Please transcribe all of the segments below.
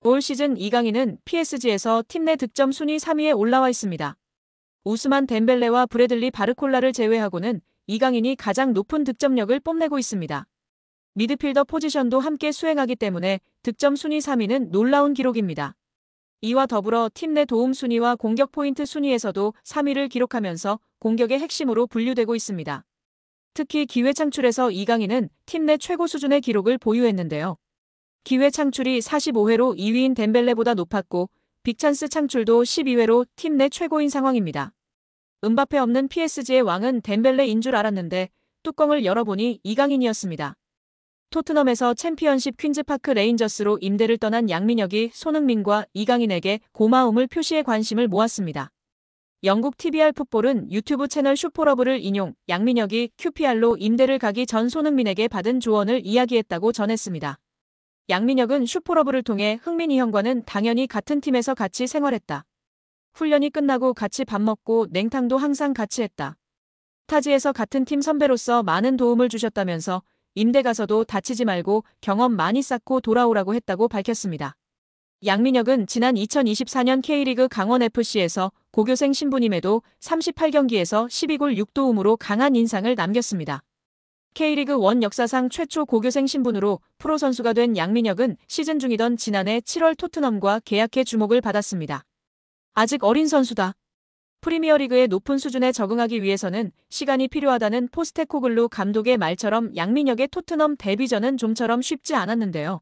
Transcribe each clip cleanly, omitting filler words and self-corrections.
올 시즌 이강인은 PSG에서 팀 내 득점 순위 3위에 올라와 있습니다. 우스만 덴벨레와 브래들리 바르콜라를 제외하고는 이강인이 가장 높은 득점력을 뽐내고 있습니다. 미드필더 포지션도 함께 수행하기 때문에 득점 순위 3위는 놀라운 기록입니다. 이와 더불어 팀 내 도움 순위와 공격 포인트 순위에서도 3위를 기록하면서 공격의 핵심으로 분류되고 있습니다. 특히 기회 창출에서 이강인은 팀 내 최고 수준의 기록을 보유했는데요. 기회 창출이 45회로 2위인 덴벨레보다 높았고 빅찬스 창출도 12회로 팀 내 최고인 상황입니다. 음바페 없는 PSG의 왕은 덴벨레인 줄 알았는데 뚜껑을 열어보니 이강인이었습니다. 토트넘에서 챔피언십 퀸즈파크 레인저스로 임대를 떠난 양민혁이 손흥민과 이강인에게 고마움을 표시해 관심을 모았습니다. 영국 TBR 풋볼은 유튜브 채널 슈퍼러브를 인용 양민혁이 QPR로 임대를 가기 전 손흥민에게 받은 조언을 이야기했다고 전했습니다. 양민혁은 슈퍼러브를 통해 흥민이 형과는 당연히 같은 팀에서 같이 생활했다. 훈련이 끝나고 같이 밥 먹고 냉탕도 항상 같이 했다. 타지에서 같은 팀 선배로서 많은 도움을 주셨다면서 임대 가서도 다치지 말고 경험 많이 쌓고 돌아오라고 했다고 밝혔습니다. 양민혁은 지난 2024년 K리그 강원FC에서 고교생 신분임에도 38경기에서 12골 6도움으로 강한 인상을 남겼습니다. K리그 1 역사상 최초 고교생 신분으로 프로 선수가 된 양민혁은 시즌 중이던 지난해 7월 토트넘과 계약해 주목을 받았습니다. 아직 어린 선수다. 프리미어리그의 높은 수준에 적응하기 위해서는 시간이 필요하다는 포스테코글루 감독의 말처럼 양민혁의 토트넘 데뷔전은 좀처럼 쉽지 않았는데요.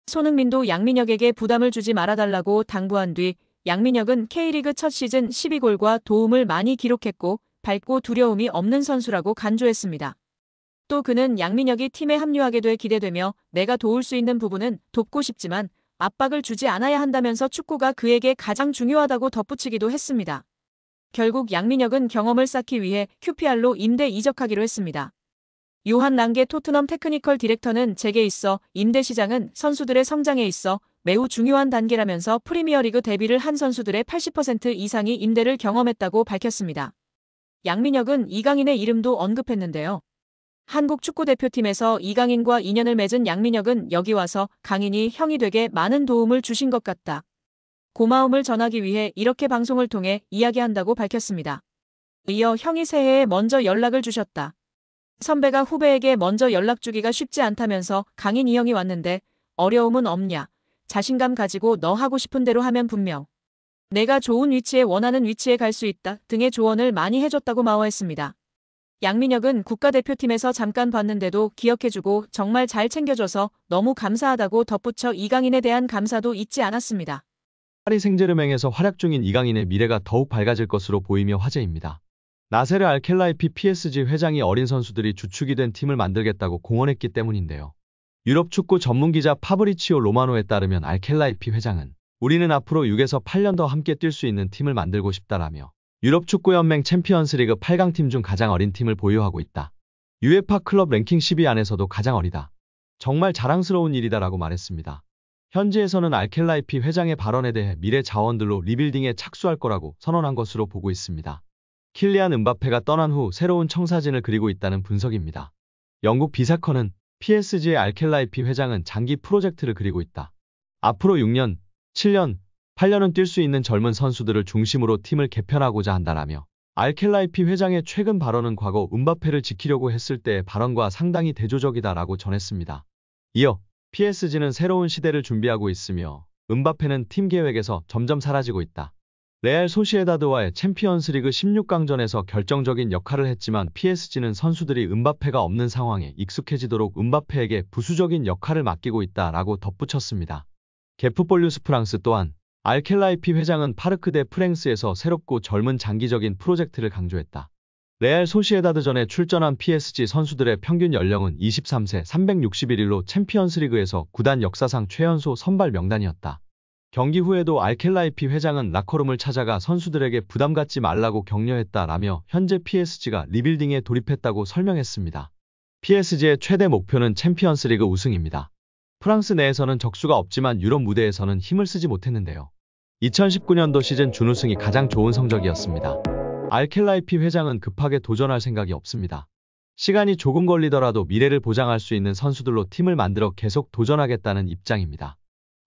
손흥민도 양민혁에게 부담을 주지 말아달라고 당부한 뒤 양민혁은 K리그 첫 시즌 12골과 도움을 많이 기록했고 밝고 두려움이 없는 선수라고 간주했습니다. 또 그는 양민혁이 팀에 합류하게 돼 기대되며 내가 도울 수 있는 부분은 돕고 싶지만 압박을 주지 않아야 한다면서 축구가 그에게 가장 중요하다고 덧붙이기도 했습니다. 결국 양민혁은 경험을 쌓기 위해 QPR로 임대 이적하기로 했습니다. 요한 랑게 토트넘 테크니컬 디렉터는 제게 있어 임대 시장은 선수들의 성장에 있어 매우 중요한 단계라면서 프리미어리그 데뷔를 한 선수들의 80% 이상이 임대를 경험했다고 밝혔습니다. 양민혁은 이강인의 이름도 언급했는데요. 한국 축구대표팀에서 이강인과 인연을 맺은 양민혁은 여기 와서 강인이 형이 되게 많은 도움을 주신 것 같다. 고마움을 전하기 위해 이렇게 방송을 통해 이야기한다고 밝혔습니다. 이어 형이 새해에 먼저 연락을 주셨다. 선배가 후배에게 먼저 연락 주기가 쉽지 않다면서 강인 이 형이 왔는데 어려움은 없냐. 자신감 가지고 너 하고 싶은 대로 하면 분명. 내가 좋은 위치에 원하는 위치에 갈 수 있다 등의 조언을 많이 해줬다고 마워했습니다. 양민혁은 국가대표팀에서 잠깐 봤는데도 기억해주고 정말 잘 챙겨줘서 너무 감사하다고 덧붙여 이강인에 대한 감사도 잊지 않았습니다. 파리 생제르맹에서 활약 중인 이강인의 미래가 더욱 밝아질 것으로 보이며 화제입니다. 나세르 알켈라이피 PSG 회장이 어린 선수들이 주축이 된 팀을 만들겠다고 공언했기 때문인데요. 유럽 축구 전문기자 파브리치오 로마노에 따르면 알켈라이피 회장은 우리는 앞으로 6에서 8년 더 함께 뛸 수 있는 팀을 만들고 싶다라며 유럽축구연맹 챔피언스리그 8강팀 중 가장 어린 팀을 보유하고 있다. UEFA 클럽 랭킹 10위 안에서도 가장 어리다. 정말 자랑스러운 일이다라고 말했습니다. 현지에서는 알켈라이피 회장의 발언에 대해 미래 자원들로 리빌딩에 착수할 거라고 선언한 것으로 보고 있습니다. 킬리안 음바페가 떠난 후 새로운 청사진을 그리고 있다는 분석입니다. 영국 비사컨은 PSG의 알켈라이피 회장은 장기 프로젝트를 그리고 있다. 앞으로 6년, 7년, 8년은 뛸 수 있는 젊은 선수들을 중심으로 팀을 개편하고자 한다라며 알켈라이피 회장의 최근 발언은 과거 음바페를 지키려고 했을 때의 발언과 상당히 대조적이다라고 전했습니다. 이어 PSG는 새로운 시대를 준비하고 있으며 음바페는 팀 계획에서 점점 사라지고 있다. 레알 소시에다드와의 챔피언스리그 16강전에서 결정적인 역할을 했지만 PSG는 선수들이 음바페가 없는 상황에 익숙해지도록 음바페에게 부수적인 역할을 맡기고 있다라고 덧붙였습니다. 게프폴뉴스 프랑스 또한 알켈라이피 회장은 파르크 데 프랭스에서 새롭고 젊은 장기적인 프로젝트를 강조했다. 레알 소시에다드전에 출전한 PSG 선수들의 평균 연령은 23세 361일로 챔피언스리그에서 구단 역사상 최연소 선발 명단이었다. 경기 후에도 알켈라이피 회장은 라커룸을 찾아가 선수들에게 부담 갖지 말라고 격려했다라며 현재 PSG가 리빌딩에 돌입했다고 설명했습니다. PSG의 최대 목표는 챔피언스리그 우승입니다. 프랑스 내에서는 적수가 없지만 유럽 무대에서는 힘을 쓰지 못했는데요. 2019년도 시즌 준우승이 가장 좋은 성적이었습니다. 알켈라이피 회장은 급하게 도전할 생각이 없습니다. 시간이 조금 걸리더라도 미래를 보장할 수 있는 선수들로 팀을 만들어 계속 도전하겠다는 입장입니다.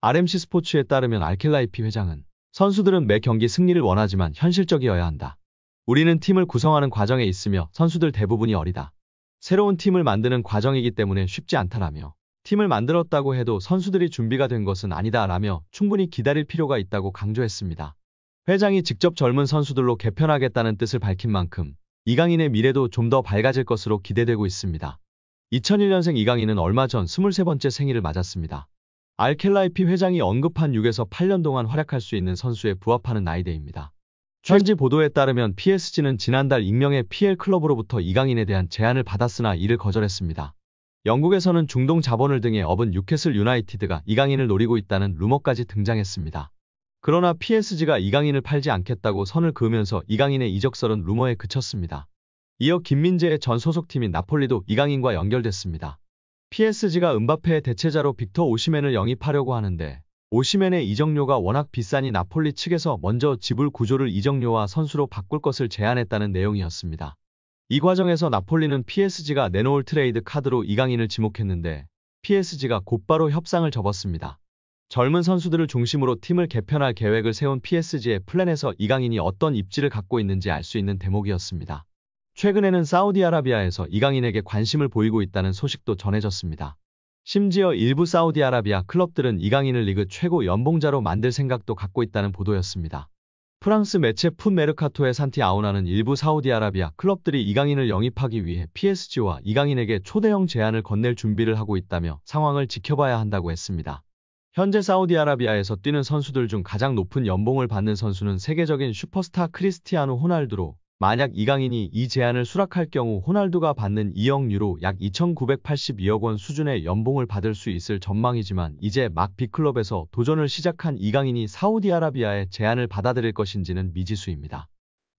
RMC 스포츠에 따르면 알켈라이피 회장은 선수들은 매 경기 승리를 원하지만 현실적이어야 한다. 우리는 팀을 구성하는 과정에 있으며 선수들 대부분이 어리다. 새로운 팀을 만드는 과정이기 때문에 쉽지 않다라며 팀을 만들었다고 해도 선수들이 준비가 된 것은 아니다라며 충분히 기다릴 필요가 있다고 강조했습니다. 회장이 직접 젊은 선수들로 개편하겠다는 뜻을 밝힌 만큼 이강인의 미래도 좀 더 밝아질 것으로 기대되고 있습니다. 2001년생 이강인은 얼마 전 23번째 생일을 맞았습니다. 알켈라이피 회장이 언급한 6에서 8년 동안 활약할 수 있는 선수에 부합하는 나이대입니다. 현지 보도에 따르면 PSG는 지난달 익명의 PL 클럽으로부터 이강인에 대한 제안을 받았으나 이를 거절했습니다. 영국에서는 중동 자본을 등에 업은 뉴캐슬 유나이티드가 이강인을 노리고 있다는 루머까지 등장했습니다. 그러나 PSG가 이강인을 팔지 않겠다고 선을 그으면서 이강인의 이적설은 루머에 그쳤습니다. 이어 김민재의 전 소속팀인 나폴리도 이강인과 연결됐습니다. PSG가 음바페의 대체자로 빅터 오시멘을 영입하려고 하는데 오시멘의 이적료가 워낙 비싸니 나폴리 측에서 먼저 지불 구조를 이적료와 선수로 바꿀 것을 제안했다는 내용이었습니다. 이 과정에서 나폴리는 PSG가 내놓을 트레이드 카드로 이강인을 지목했는데 PSG가 곧바로 협상을 접었습니다. 젊은 선수들을 중심으로 팀을 개편할 계획을 세운 PSG의 플랜에서 이강인이 어떤 입지를 갖고 있는지 알 수 있는 대목이었습니다. 최근에는 사우디아라비아에서 이강인에게 관심을 보이고 있다는 소식도 전해졌습니다. 심지어 일부 사우디아라비아 클럽들은 이강인을 리그 최고 연봉자로 만들 생각도 갖고 있다는 보도였습니다. 프랑스 매체 풋 메르카토의 산티 아우나는 일부 사우디아라비아 클럽들이 이강인을 영입하기 위해 PSG와 이강인에게 초대형 제안을 건넬 준비를 하고 있다며 상황을 지켜봐야 한다고 했습니다. 현재 사우디아라비아에서 뛰는 선수들 중 가장 높은 연봉을 받는 선수는 세계적인 슈퍼스타 크리스티아노 호날두로 만약 이강인이 이 제안을 수락할 경우 호날두가 받는 2억 유로 약 2,982억 원 수준의 연봉을 받을 수 있을 전망이지만 이제 막 B클럽에서 도전을 시작한 이강인이 사우디아라비아의 제안을 받아들일 것인지는 미지수입니다.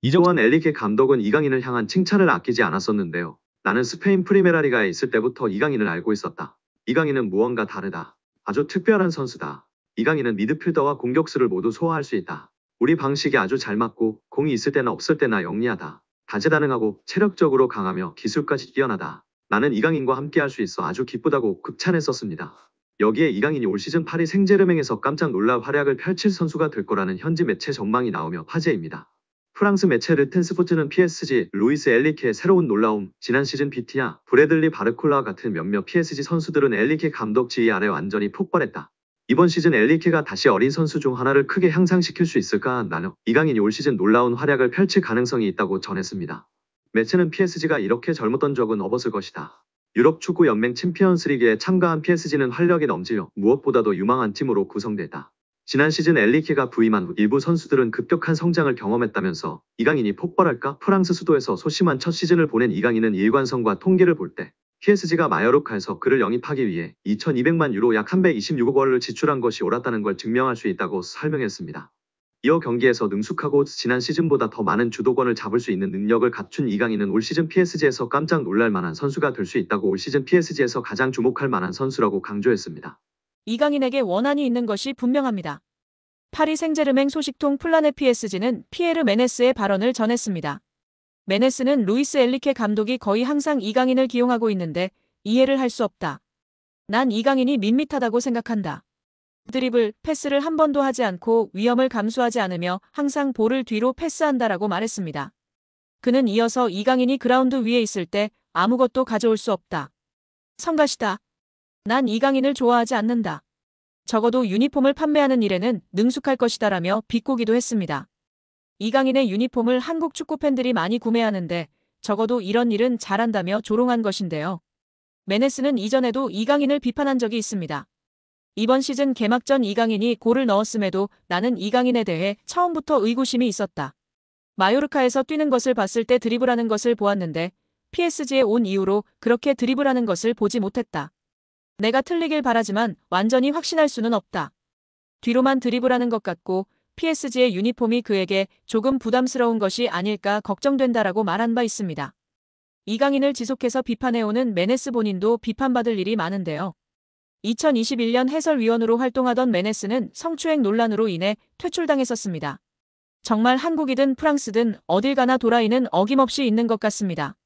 이정환 엘리케 감독은 이강인을 향한 칭찬을 아끼지 않았었는데요. 나는 스페인 프리메라리가에 있을 때부터 이강인을 알고 있었다. 이강인은 무언가 다르다. 아주 특별한 선수다. 이강인은 미드필더와 공격수를 모두 소화할 수 있다. 우리 방식이 아주 잘 맞고 공이 있을 때나 없을 때나 영리하다. 다재다능하고 체력적으로 강하며 기술까지 뛰어나다. 나는 이강인과 함께할 수 있어 아주 기쁘다고 극찬했었습니다. 여기에 이강인이 올 시즌 파리 생제르맹에서 깜짝 놀랄 활약을 펼칠 선수가 될 거라는 현지 매체 전망이 나오며 화제입니다. 프랑스 매체 르텐스포츠는 PSG, 루이스 엘리케의 새로운 놀라움, 지난 시즌 비티아, 브래들리 바르콜라와 같은 몇몇 PSG 선수들은 엘리케 감독 지휘 아래 완전히 폭발했다. 이번 시즌 엘리케가 다시 어린 선수 중 하나를 크게 향상시킬 수 있을까? 나는 이강인이 올 시즌 놀라운 활약을 펼칠 가능성이 있다고 전했습니다. 매체는 PSG가 이렇게 젊었던 적은 없었을 것이다. 유럽 축구 연맹 챔피언스리그에 참가한 PSG는 활력이 넘치며 무엇보다도 유망한 팀으로 구성됐다. 지난 시즌 엘리케가 부임한 후 일부 선수들은 급격한 성장을 경험했다면서 이강인이 폭발할까? 프랑스 수도에서 소심한 첫 시즌을 보낸 이강인은 일관성과 통계를 볼 때 PSG가 마요르카에서 그를 영입하기 위해 2,200만 유로 약 326억 원을 지출한 것이 옳았다는 걸 증명할 수 있다고 설명했습니다. 이어 경기에서 능숙하고 지난 시즌보다 더 많은 주도권을 잡을 수 있는 능력을 갖춘 이강인은 올 시즌 PSG에서 깜짝 놀랄 만한 선수가 될 수 있다고 올 시즌 PSG에서 가장 주목할 만한 선수라고 강조했습니다. 이강인에게 원한이 있는 것이 분명합니다. 파리 생제르맹 소식통 플라네 PSG는 피에르 메네스의 발언을 전했습니다. 메네스는 루이스 엘리케 감독이 거의 항상 이강인을 기용하고 있는데 이해를 할 수 없다. 난 이강인이 밋밋하다고 생각한다. 드리블, 패스를 한 번도 하지 않고 위험을 감수하지 않으며 항상 볼을 뒤로 패스한다라고 말했습니다. 그는 이어서 이강인이 그라운드 위에 있을 때 아무것도 가져올 수 없다. 성가시다. 난 이강인을 좋아하지 않는다. 적어도 유니폼을 판매하는 일에는 능숙할 것이다라며 비꼬기도 했습니다. 이강인의 유니폼을 한국 축구 팬들이 많이 구매하는데 적어도 이런 일은 잘한다며 조롱한 것인데요. 메네스는 이전에도 이강인을 비판한 적이 있습니다. 이번 시즌 개막 전 이강인이 골을 넣었음에도 나는 이강인에 대해 처음부터 의구심이 있었다. 마요르카에서 뛰는 것을 봤을 때 드리블하는 것을 보았는데 PSG에 온 이후로 그렇게 드리블하는 것을 보지 못했다. 내가 틀리길 바라지만 완전히 확신할 수는 없다. 뒤로만 드리블하는 것 같고 PSG의 유니폼이 그에게 조금 부담스러운 것이 아닐까 걱정된다라고 말한 바 있습니다. 이강인을 지속해서 비판해오는 메네스 본인도 비판받을 일이 많은데요. 2021년 해설위원으로 활동하던 메네스는 성추행 논란으로 인해 퇴출당했었습니다. 정말 한국이든 프랑스든 어딜 가나 도라이는 어김없이 있는 것 같습니다.